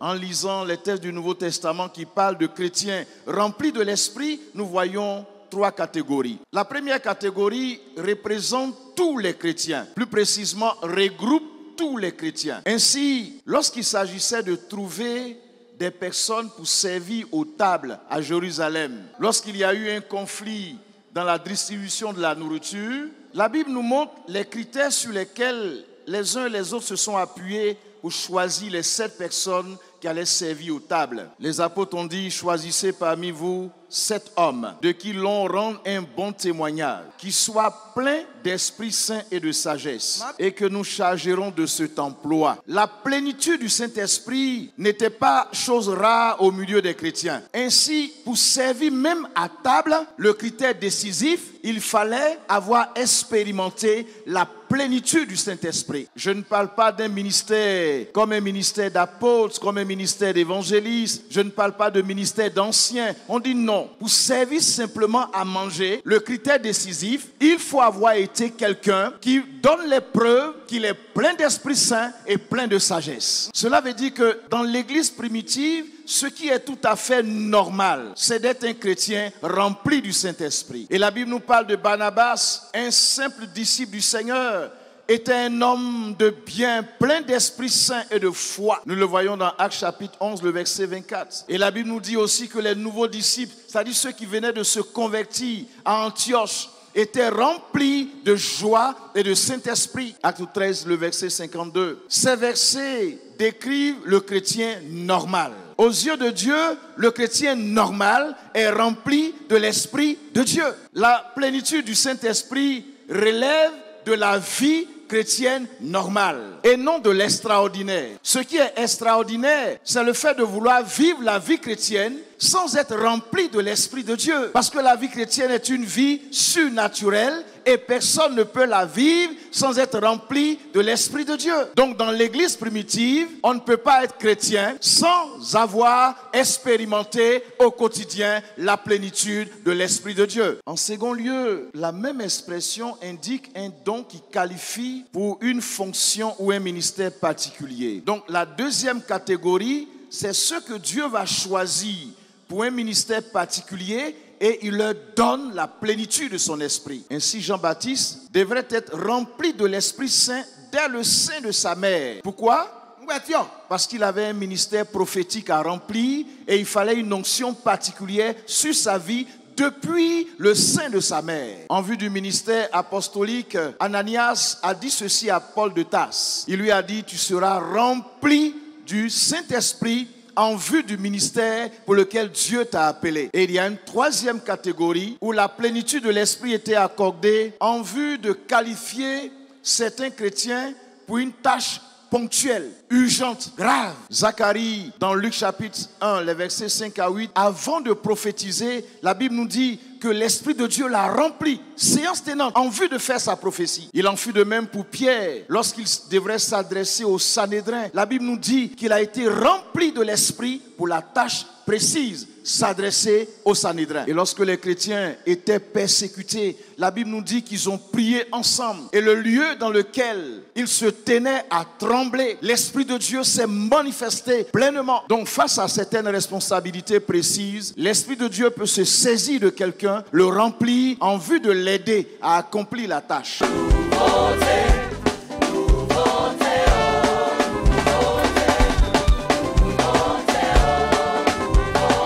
En lisant les textes du Nouveau Testament qui parlent de chrétiens remplis de l'Esprit, nous voyons 3 catégories. La première catégorie représente tous les chrétiens, plus précisément regroupe tous les chrétiens. Ainsi, lorsqu'il s'agissait de trouver des personnes pour servir aux tables à Jérusalem, lorsqu'il y a eu un conflit dans la distribution de la nourriture, la Bible nous montre les critères sur lesquels les uns et les autres se sont appuyés pour choisir les 7 personnes qui allaient servir aux tables. Les apôtres ont dit, choisissez parmi vous 7 hommes de qui l'on rende un bon témoignage, qui soient pleins d'Esprit Saint et de sagesse, et que nous chargerons de cet emploi. La plénitude du Saint-Esprit n'était pas chose rare au milieu des chrétiens. Ainsi, pour servir même à table, le critère décisif, il fallait avoir expérimenté la plénitude du Saint-Esprit. Je ne parle pas d'un ministère comme un ministère d'apôtres, comme un ministère d'évangélistes. Je ne parle pas de ministère d'anciens. On dit non. Pour servir simplement à manger, le critère décisif, il faut avoir été quelqu'un qui donne les preuves qu'il est plein d'Esprit Saint et plein de sagesse. Cela veut dire que dans l'Église primitive, ce qui est tout à fait normal, c'est d'être un chrétien rempli du Saint-Esprit. Et la Bible nous parle de Barnabas, un simple disciple du Seigneur, était un homme de bien, plein d'Esprit Saint et de foi. Nous le voyons dans Actes chapitre 11, le verset 24. Et la Bible nous dit aussi que les nouveaux disciples, c'est-à-dire ceux qui venaient de se convertir à Antioche, étaient remplis de joie et de Saint-Esprit. Acte 13, le verset 52. Ces versets décrivent le chrétien normal. Aux yeux de Dieu, le chrétien normal est rempli de l'Esprit de Dieu. La plénitude du Saint-Esprit relève de la vie chrétienne normale et non de l'extraordinaire. Ce qui est extraordinaire, c'est le fait de vouloir vivre la vie chrétienne sans être rempli de l'Esprit de Dieu. Parce que la vie chrétienne est une vie surnaturelle et personne ne peut la vivre sans être rempli de l'Esprit de Dieu. Donc dans l'Église primitive, on ne peut pas être chrétien sans avoir expérimenté au quotidien la plénitude de l'Esprit de Dieu. En second lieu, la même expression indique un don qui qualifie pour une fonction ou un ministère particulier. Donc la deuxième catégorie, c'est ce que Dieu va choisir pour un ministère particulier et il leur donne la plénitude de son esprit. Ainsi, Jean-Baptiste devrait être rempli de l'Esprit Saint dès le sein de sa mère. Pourquoi? Parce qu'il avait un ministère prophétique à remplir et il fallait une onction particulière sur sa vie depuis le sein de sa mère. En vue du ministère apostolique, Ananias a dit ceci à Paul de Tarse. Il lui a dit, tu seras rempli du Saint-Esprit en vue du ministère pour lequel Dieu t'a appelé. Et il y a une troisième catégorie où la plénitude de l'Esprit était accordée en vue de qualifier certains chrétiens pour une tâche ponctuelle, urgente, grave. Zacharie, dans Luc chapitre 1, les versets 5 à 8, avant de prophétiser, la Bible nous dit que l'Esprit de Dieu l'a rempli, séance tenante, en vue de faire sa prophétie. Il en fut de même pour Pierre, lorsqu'il devrait s'adresser au Sanhédrin. La Bible nous dit qu'il a été rempli de l'Esprit pour la tâche précise, s'adresser au Sanhédrin. Et lorsque les chrétiens étaient persécutés, la Bible nous dit qu'ils ont prié ensemble. Et le lieu dans lequel ils se tenaient à trembler, l'Esprit de Dieu s'est manifesté pleinement. Donc face à certaines responsabilités précises, l'Esprit de Dieu peut se saisir de quelqu'un, le remplir en vue de l'aider à accomplir la tâche.